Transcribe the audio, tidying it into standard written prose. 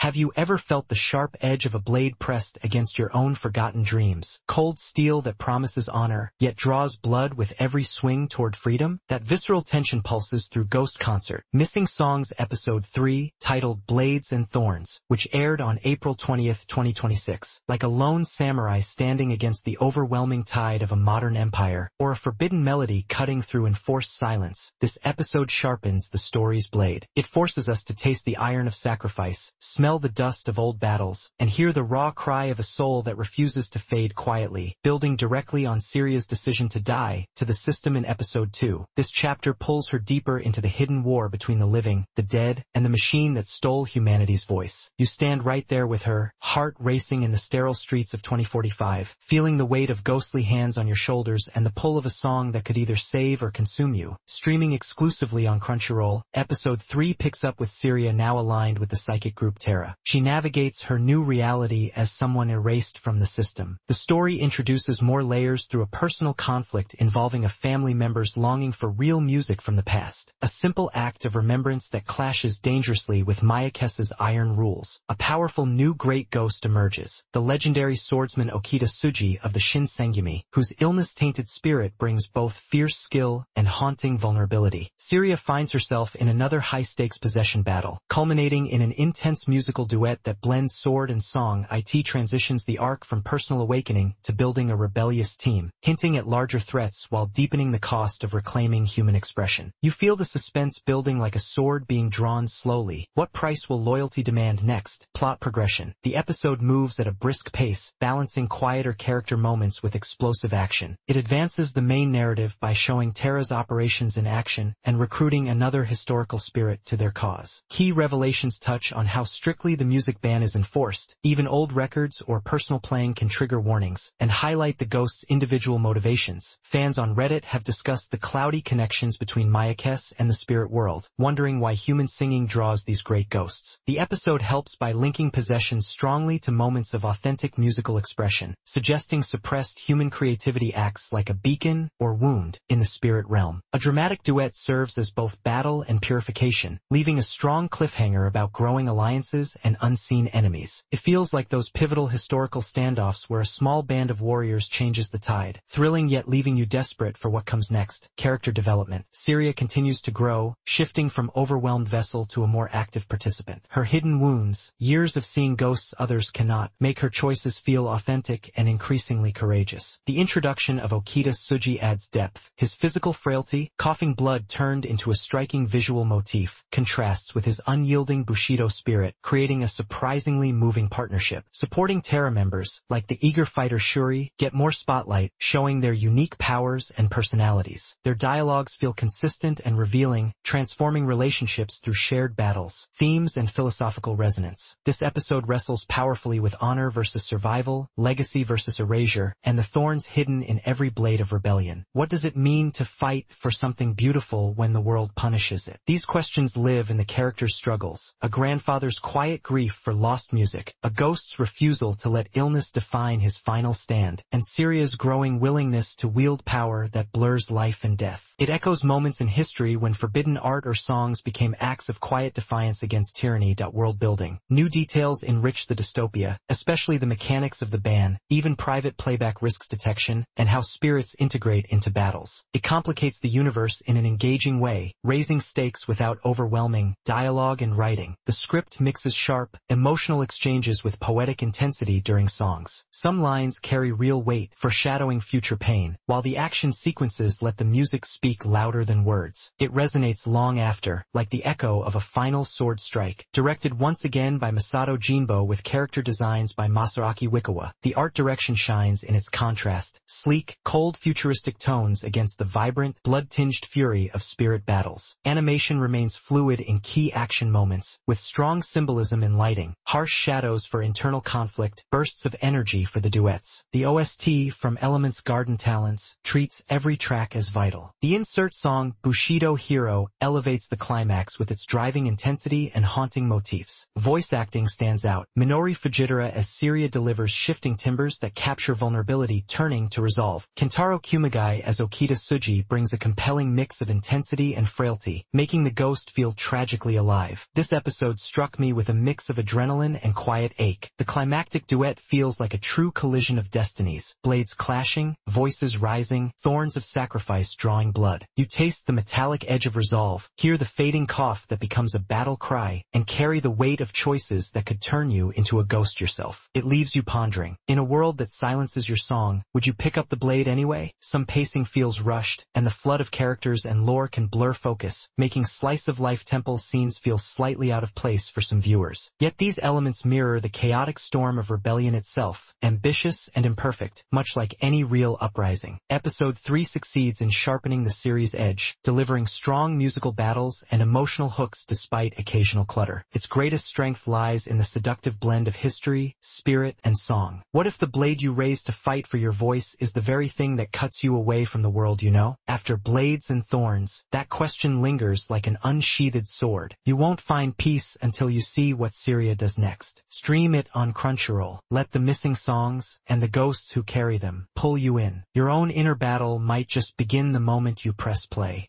Have you ever felt the sharp edge of a blade pressed against your own forgotten dreams? Cold steel that promises honor, yet draws blood with every swing toward freedom? That visceral tension pulses through Ghost Concert, Missing Songs Episode 3, titled Blades and Thorns, which aired on April 20th, 2026. Like a lone samurai standing against the overwhelming tide of a modern empire, or a forbidden melody cutting through enforced silence, this episode sharpens the story's blade. It forces us to taste the iron of sacrifice, smell the dust of old battles, and hear the raw cry of a soul that refuses to fade quietly, building directly on Syria's decision to die, to the system in Episode 2. This chapter pulls her deeper into the hidden war between the living, the dead, and the machine that stole humanity's voice. You stand right there with her, heart racing in the sterile streets of 2045, feeling the weight of ghostly hands on your shoulders and the pull of a song that could either save or consume you. Streaming exclusively on Crunchyroll, Episode 3 picks up with Syria now aligned with the psychic group Terra. She navigates her new reality as someone erased from the system. The story introduces more layers through a personal conflict involving a family member's longing for real music from the past. A simple act of remembrance that clashes dangerously with Mayakessa's iron rules. A powerful new great ghost emerges, the legendary swordsman Okita Tsuji of the Shinsengumi, whose illness-tainted spirit brings both fierce skill and haunting vulnerability. Syria finds herself in another high-stakes possession battle, culminating in an intense musical duet that blends sword and song. It transitions the arc from personal awakening to building a rebellious team, hinting at larger threats while deepening the cost of reclaiming human expression. You feel the suspense building like a sword being drawn slowly. What price will loyalty demand next? Plot progression. The episode moves at a brisk pace, balancing quieter character moments with explosive action. It advances the main narrative by showing Terra's operations in action and recruiting another historical spirit to their cause. Key revelations touch on how strictly the music ban is enforced. Even old records or personal playing can trigger warnings, and highlight the ghost's individual motivations. Fans on Reddit have discussed the cloudy connections between Mayakess and the spirit world, wondering why human singing draws these great ghosts. The episode helps by linking possessions strongly to moments of authentic musical expression, suggesting suppressed human creativity acts like a beacon or wound in the spirit realm. A dramatic duet serves as both battle and purification, leaving a strong cliffhanger about growing alliances and unseen enemies. It feels like those pivotal historical standoffs where a small band of warriors changes the tide, thrilling yet leaving you desperate for what comes next. Character development. Syria continues to grow, shifting from overwhelmed vessel to a more active participant. Her hidden wounds, years of seeing ghosts others cannot, make her choices feel authentic and increasingly courageous. The introduction of Okita Tsuji adds depth. His physical frailty, coughing blood turned into a striking visual motif, contrasts with his unyielding Bushido spirit, creating a surprisingly moving partnership. Supporting Terra members, like the eager fighter Shuri, get more spotlight, showing their unique powers and personalities. Their dialogues feel consistent and revealing, transforming relationships through shared battles, themes, and philosophical resonance. This episode wrestles powerfully with honor versus survival, legacy versus erasure, and the thorns hidden in every blade of rebellion. What does it mean to fight for something beautiful when the world punishes it? These questions live in the characters' struggles. A grandfather's quiet grief for lost music, a ghost's refusal to let illness define his final stand, and Syria's growing willingness to wield power that blurs life and death. It echoes moments in history when forbidden art or songs became acts of quiet defiance against tyranny. World building. New details enrich the dystopia, especially the mechanics of the ban, even private playback risks detection, and how spirits integrate into battles. It complicates the universe in an engaging way, raising stakes without overwhelming dialogue and writing. The script mixes sharp, emotional exchanges with poetic intensity during songs. Some lines carry real weight, foreshadowing future pain, while the action sequences let the music speak louder than words. It resonates long after, like the echo of a final sword strike. Directed once again by Masato Jinbo with character designs by Masaaki Wikawa, the art direction shines in its contrast, sleek, cold futuristic tones against the vibrant, blood-tinged fury of spirit battles. Animation remains fluid in key action moments, with strong symbolism in lighting, harsh shadows for internal conflict, bursts of energy for the duets. The OST from Element's Garden Talents treats every track as vital. The insert song Bushido Hero elevates the climax with its driving intensity and haunting motifs. Voice acting stands out. Minori Fujitara as Syria delivers shifting timbers that capture vulnerability turning to resolve. Kentaro Kumagai as Okita Tsuji brings a compelling mix of intensity and frailty, making the ghost feel tragically alive. This episode struck me with a mix of adrenaline and quiet ache. The climactic duet feels like a true collision of destinies, blades clashing, voices rising, thorns of sacrifice drawing blood. You taste the metallic edge of resolve, hear the fading cough that becomes a battle cry, and carry the weight of choices that could turn you into a ghost yourself. It leaves you pondering. In a world that silences your song, would you pick up the blade anyway? Some pacing feels rushed, and the flood of characters and lore can blur focus, making slice-of-life temple scenes feel slightly out of place for some viewers. Yet these elements mirror the chaotic storm of rebellion itself, ambitious and imperfect, much like any real uprising. Episode 3 succeeds in sharpening the series' edge, delivering strong musical battles and emotional hooks despite occasional clutter. Its greatest strength lies in the seductive blend of history, spirit, and song. What if the blade you raise to fight for your voice is the very thing that cuts you away from the world you know? After blades and thorns, that question lingers like an unsheathed sword. You won't find peace until you see what Syria does next. Stream it on Crunchyroll. Let the missing songs, and the ghosts who carry them, pull you in. Your own inner battle might just begin the moment you press play.